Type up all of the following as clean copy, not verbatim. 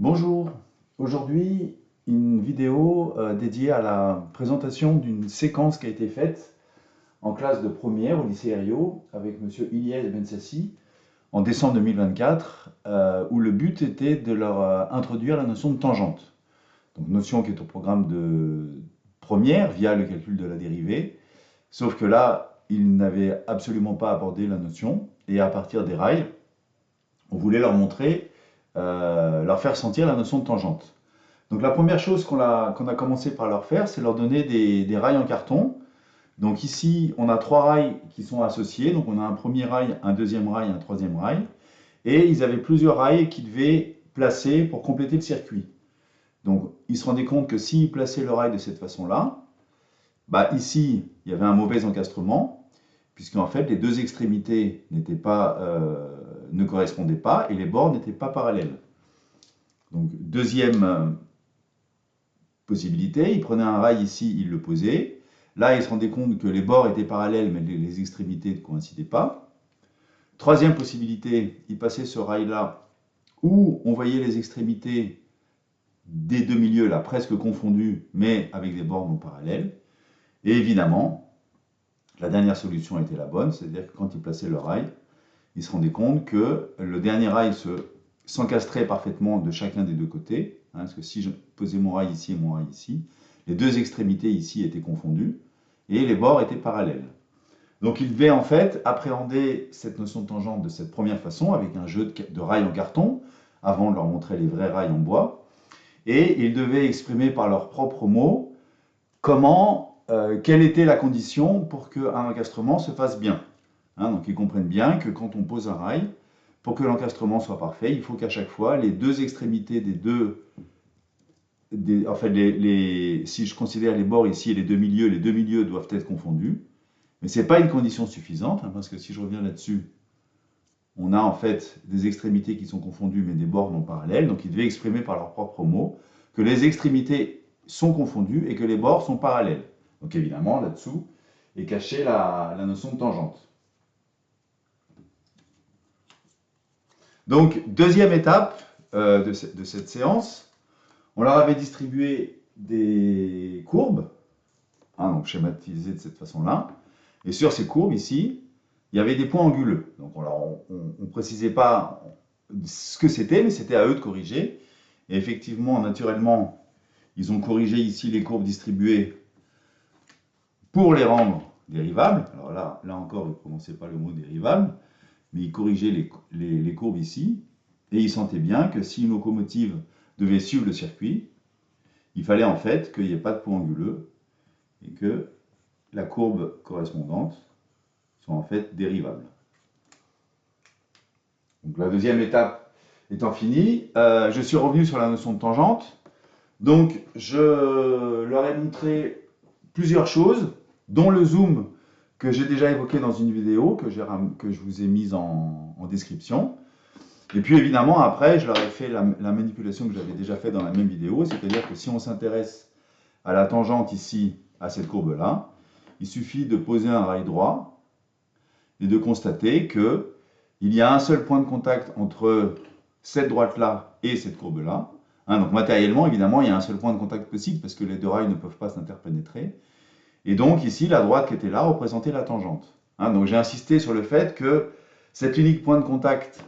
Bonjour, aujourd'hui une vidéo dédiée à la présentation d'une séquence qui a été faite en classe de première au lycée Herriot avec Monsieur Ilyes Bensassi en décembre 2024 où le but était de leur introduire la notion de tangente. Donc notion qui est au programme de première via le calcul de la dérivée, sauf que là ils n'avaient absolument pas abordé la notion et à partir des rails on voulait leur montrer, leur faire sentir la notion de tangente. Donc la première chose qu'on a commencé par leur faire, c'est leur donner des rails en carton. Donc ici, on a trois rails qui sont associés. Donc on a un premier rail, un deuxième rail, un troisième rail. Et ils avaient plusieurs rails qu'ils devaient placer pour compléter le circuit. Donc ils se rendaient compte que s'ils plaçaient le rail de cette façon-là, bah ici, il y avait un mauvais encastrement, puisqu'en fait, les deux extrémités ne correspondaient pas et les bords n'étaient pas parallèles. Donc deuxième possibilité, il prenait un rail ici, il le posait. Là, il se rendait compte que les bords étaient parallèles, mais les extrémités ne coïncidaient pas. Troisième possibilité, il passait ce rail-là, où on voyait les extrémités des deux milieux, là, presque confondues, mais avec des bords non parallèles. Et évidemment, la dernière solution était la bonne, c'est-à-dire que quand il plaçait le rail, il se rendait compte que le dernier rail s'encastrait parfaitement de chacun des deux côtés, parce que si je posais mon rail ici et mon rail ici, les deux extrémités ici étaient confondues et les bords étaient parallèles. Donc il devait en fait appréhender cette notion de tangente de cette première façon, avec un jeu de rails en carton, avant de leur montrer les vrais rails en bois, et ils devaient exprimer par leurs propres mots quelle était la condition pour qu'un encastrement se fasse bien. Donc ils comprennent bien que quand on pose un rail, pour que l'encastrement soit parfait, il faut qu'à chaque fois, les deux extrémités si je considère les bords ici et les deux milieux doivent être confondus. Mais ce n'est pas une condition suffisante, parce que si je reviens là-dessus, on a en fait des extrémités qui sont confondues, mais des bords non parallèles. Donc ils devaient exprimer par leurs propres mots que les extrémités sont confondues et que les bords sont parallèles. Donc évidemment, là-dessous est cachée la notion de tangente. Donc, deuxième étape de cette séance, on leur avait distribué des courbes, donc schématisées de cette façon-là. Et sur ces courbes ici, il y avait des points anguleux. Donc on ne précisait pas ce que c'était, mais c'était à eux de corriger. Et effectivement, naturellement, ils ont corrigé ici les courbes distribuées pour les rendre dérivables. Alors là encore, ils ne prononçaient pas le mot dérivable, mais ils corrigeaient les courbes ici. Et ils sentaient bien que si une locomotive devait suivre le circuit, il fallait en fait qu'il n'y ait pas de point anguleux et que la courbe correspondante soit en fait dérivable. Donc la deuxième étape étant finie, je suis revenu sur la notion de tangente. Donc je leur ai montré plusieurs choses, dont le zoom que j'ai déjà évoqué dans une vidéo que je vous ai mise en description. Et puis évidemment, après, je leur ai fait la manipulation que j'avais déjà faite dans la même vidéo, c'est-à-dire que si on s'intéresse à la tangente ici, à cette courbe-là, il suffit de poser un rail droit et de constater qu'il y a un seul point de contact entre cette droite-là et cette courbe-là. Donc matériellement, évidemment, il y a un seul point de contact possible parce que les deux rails ne peuvent pas s'interpénétrer. Et donc ici, la droite qui était là représentait la tangente. Donc j'ai insisté sur le fait que cet unique point de contact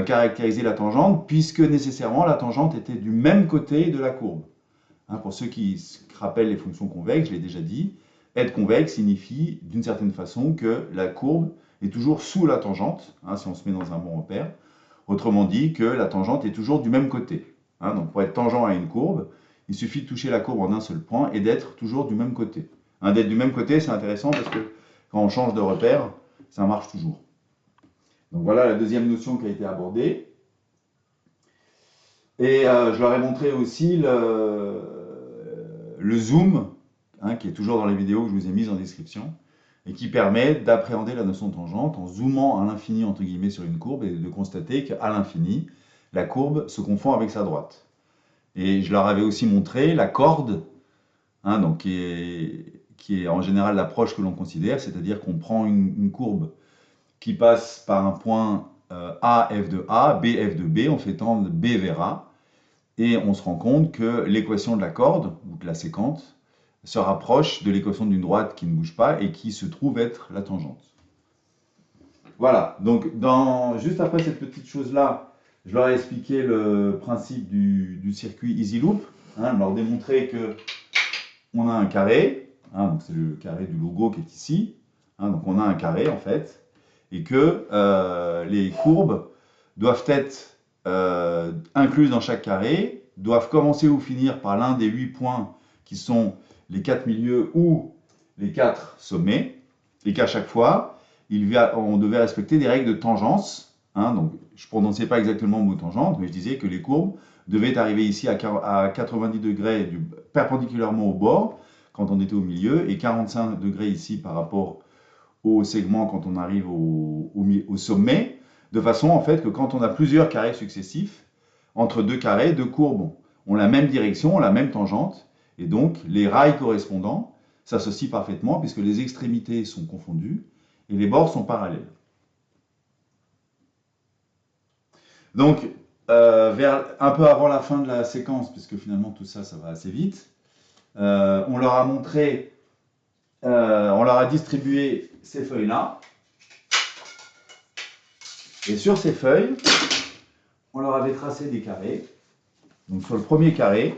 caractérisait la tangente, puisque nécessairement la tangente était du même côté de la courbe. Pour ceux qui se rappellent les fonctions convexes, je l'ai déjà dit, être convexe signifie d'une certaine façon que la courbe est toujours sous la tangente, si on se met dans un bon repère. Autrement dit, que la tangente est toujours du même côté. Donc pour être tangent à une courbe, il suffit de toucher la courbe en un seul point et d'être toujours du même côté. D'être du même côté, c'est intéressant parce que quand on change de repère, ça marche toujours. Donc voilà la deuxième notion qui a été abordée. Et je leur ai montré aussi le zoom, qui est toujours dans les vidéos que je vous ai mises en description, et qui permet d'appréhender la notion de tangente en zoomant à l'infini entre guillemets sur une courbe et de constater qu'à l'infini, la courbe se confond avec sa droite. Et je leur avais aussi montré la corde, donc qui est en général l'approche que l'on considère, c'est-à-dire qu'on prend une courbe qui passe par un point A, F de A, B, F de B, on fait tendre B vers A. Et on se rend compte que l'équation de la corde, ou de la séquente, se rapproche de l'équation d'une droite qui ne bouge pas et qui se trouve être la tangente. Voilà, donc juste après cette petite chose-là, je leur ai expliqué le principe du circuit Easy Loop, hein, leur démontrer que on a un carré, hein, donc c'est le carré du logo qui est ici, hein, donc on a un carré en fait, et que les courbes doivent être incluses dans chaque carré, doivent commencer ou finir par l'un des 8 points qui sont les 4 milieux ou les 4 sommets, et qu'à chaque fois, on devait respecter des règles de tangence. Hein, donc, je ne prononçais pas exactement le mot tangente, mais je disais que les courbes devaient arriver ici à 90 degrés perpendiculairement au bord, quand on était au milieu, et 45 degrés ici par rapport au segment quand on arrive au sommet, de façon en fait que quand on a plusieurs carrés successifs, entre deux carrés, deux courbes ont la même direction, ont la même tangente, et donc les rails correspondants s'associent parfaitement puisque les extrémités sont confondues et les bords sont parallèles. Donc, un peu avant la fin de la séquence, puisque finalement tout ça, ça va assez vite, on leur a montré, on leur a distribué ces feuilles-là. Et sur ces feuilles, on leur avait tracé des carrés. Donc sur le premier carré,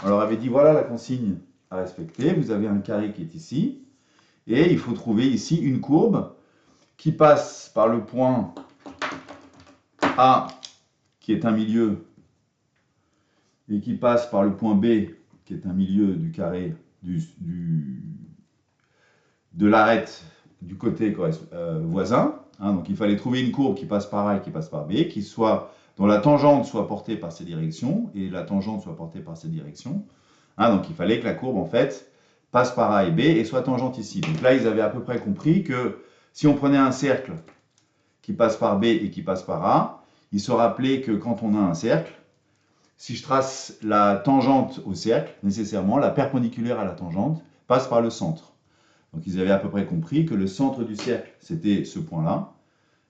on leur avait dit voilà la consigne à respecter. Vous avez un carré qui est ici. Et il faut trouver ici une courbe qui passe par le point A, qui est un milieu, et qui passe par le point B, qui est un milieu du carré de l'arête du côté voisin. Hein, donc il fallait trouver une courbe qui passe par A et qui passe par B, dont la tangente soit portée par ces directions et la tangente soit portée par ces directions. Hein, donc il fallait que la courbe en fait passe par A et B et soit tangente ici. Donc là ils avaient à peu près compris que si on prenait un cercle qui passe par B et qui passe par A, il se rappelait que quand on a un cercle, si je trace la tangente au cercle, nécessairement la perpendiculaire à la tangente passe par le centre. Donc ils avaient à peu près compris que le centre du cercle, c'était ce point-là,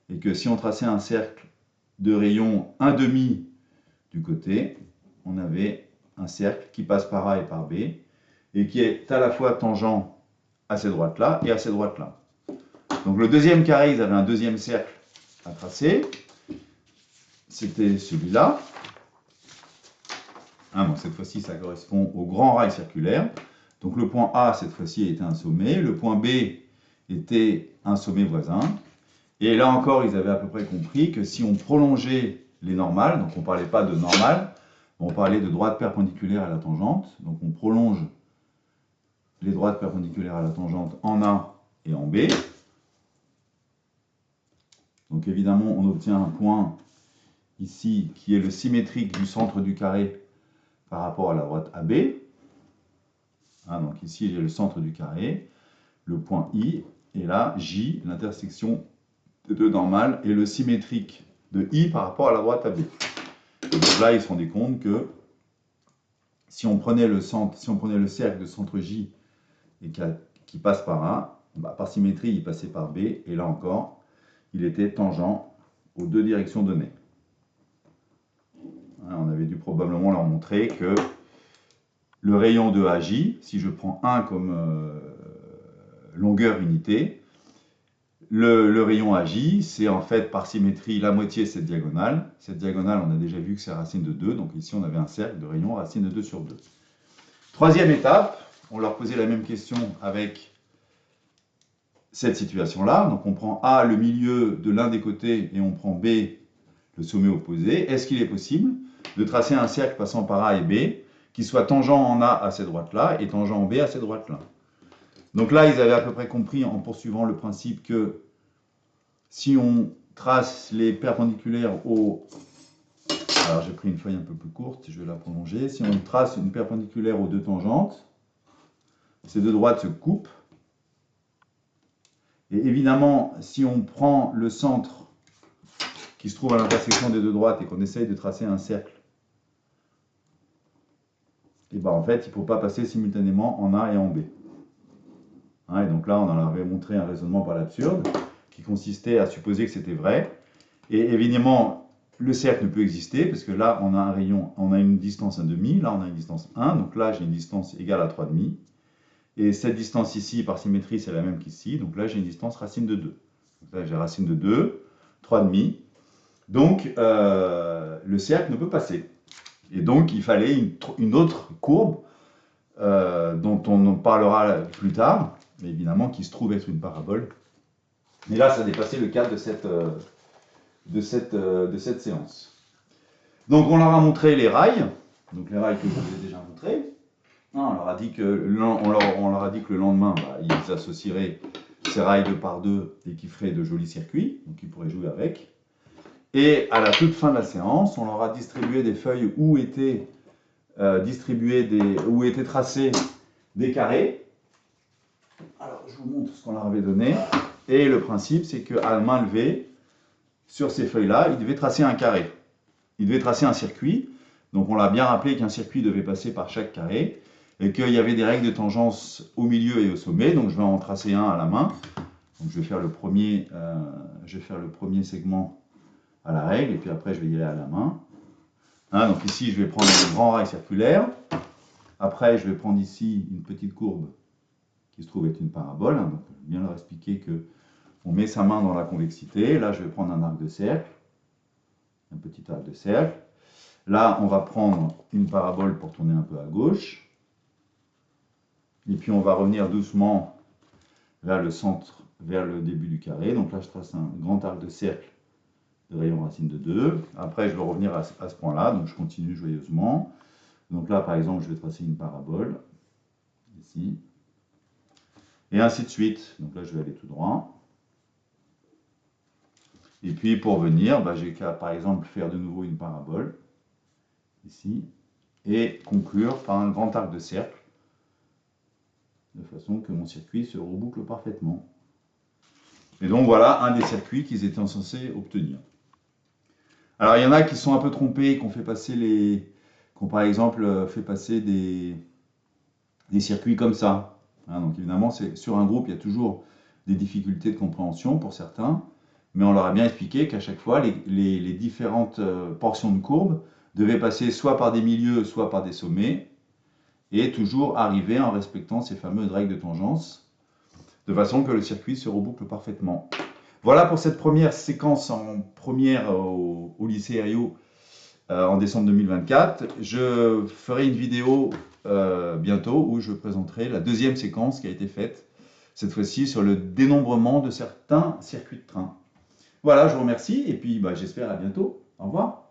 et que si on traçait un cercle de rayon 1,5 du côté, on avait un cercle qui passe par A et par B, et qui est à la fois tangent à ces droites-là et à ces droites-là. Donc le deuxième carré, ils avaient un deuxième cercle à tracer, c'était celui-là. Hein, donc cette fois-ci, ça correspond au grand rail circulaire. Donc le point A, cette fois-ci, était un sommet. Le point B était un sommet voisin. Et là encore, ils avaient à peu près compris que si on prolongeait les normales, donc on ne parlait pas de normales, on parlait de droites perpendiculaires à la tangente. Donc on prolonge les droites perpendiculaires à la tangente en A et en B. Donc évidemment, on obtient un point ici qui est le symétrique du centre du carré par rapport à la droite AB. Hein, donc ici, j'ai le centre du carré, le point I, et là, J, l'intersection des deux normales, et le symétrique de I par rapport à la droite AB. Et donc là, ils se rendaient compte que si on prenait le cercle de centre J et qui passe par A, bah, par symétrie, il passait par B, et là encore, il était tangent aux deux directions données. Hein, on avait dû probablement leur montrer que le rayon de AJ, si je prends 1 comme longueur unité, le rayon AJ, c'est en fait par symétrie la moitié de cette diagonale. Cette diagonale, on a déjà vu que c'est racine de 2, donc ici on avait un cercle de rayon racine de 2 sur 2. Troisième étape, on leur posait la même question avec cette situation-là. Donc on prend A, le milieu de l'un des côtés, et on prend B, le sommet opposé. Est-ce qu'il est possible de tracer un cercle passant par A et B qui soit tangent en A à ces droites-là et tangent en B à ces droites-là? Donc là, ils avaient à peu près compris en poursuivant le principe que si on trace les perpendiculaires au... Alors j'ai pris une feuille un peu plus courte, je vais la prolonger. Si on trace une perpendiculaire aux deux tangentes, ces deux droites se coupent. Et évidemment, si on prend le centre qui se trouve à l'intersection des deux droites et qu'on essaye de tracer un cercle, et bien en fait, il ne faut pas passer simultanément en A et en B. Hein, et donc là, on en avait montré un raisonnement par l'absurde qui consistait à supposer que c'était vrai. Et évidemment, le cercle ne peut exister parce que là, on a un rayon, on a une distance 1,5, là, on a une distance 1, donc là, j'ai une distance égale à 3,5. Et cette distance ici, par symétrie, c'est la même qu'ici, donc là, j'ai une distance racine de 2. Donc là, j'ai racine de 2, 3,5. Donc, le cercle ne peut passer. Et donc, il fallait une autre courbe dont on en parlera plus tard, mais évidemment qui se trouve être une parabole. Et là, ça dépassait le cadre de cette séance. Donc, on leur a montré les rails, donc les rails que je vous ai déjà montrés. On leur a dit que le lendemain, ils associeraient ces rails 2 par 2 et qu'ils feraient de jolis circuits, donc ils pourraient jouer avec. Et à la toute fin de la séance, on leur a distribué des feuilles où étaient tracés des carrés. Alors, je vous montre ce qu'on leur avait donné. Et le principe, c'est qu'à main levée, sur ces feuilles-là, ils devaient tracer un carré. Ils devaient tracer un circuit. Donc, on l'a bien rappelé qu'un circuit devait passer par chaque carré et qu'il y avait des règles de tangence au milieu et au sommet. Donc, je vais en tracer un à la main. Donc, je vais faire le premier segment à la règle et puis après, je vais y aller à la main. Donc ici, je vais prendre un grand rail circulaire. Après, je vais prendre ici une petite courbe qui se trouve être une parabole. Donc, je vais bien leur expliquer qu'on met sa main dans la convexité. Là, je vais prendre un arc de cercle, un petit arc de cercle. Là, on va prendre une parabole pour tourner un peu à gauche. Et puis, on va revenir doucement vers le centre, vers le début du carré. Donc là, je trace un grand arc de cercle de rayon racine de 2. Après, je vais revenir à ce point-là. Donc, je continue joyeusement. Donc là, par exemple, je vais tracer une parabole, ici, et ainsi de suite. Donc là, je vais aller tout droit. Et puis, pour venir, j'ai qu'à, par exemple, faire de nouveau une parabole, ici, et conclure par un grand arc de cercle, de façon que mon circuit se reboucle parfaitement. Et donc, voilà un des circuits qu'ils étaient censés obtenir. Alors, il y en a qui sont un peu trompés, qui ont par exemple fait passer des circuits comme ça. Donc évidemment, sur un groupe, il y a toujours des difficultés de compréhension pour certains, mais on leur a bien expliqué qu'à chaque fois, les différentes portions de courbe devaient passer soit par des milieux, soit par des sommets, et toujours arriver en respectant ces fameuses règles de tangence, de façon que le circuit se reboucle parfaitement. Voilà pour cette première séquence en première au lycée Herriot en décembre 2024. Je ferai une vidéo bientôt où je présenterai la deuxième séquence qui a été faite, cette fois-ci sur le dénombrement de certains circuits de train. Voilà, je vous remercie et puis j'espère à bientôt. Au revoir.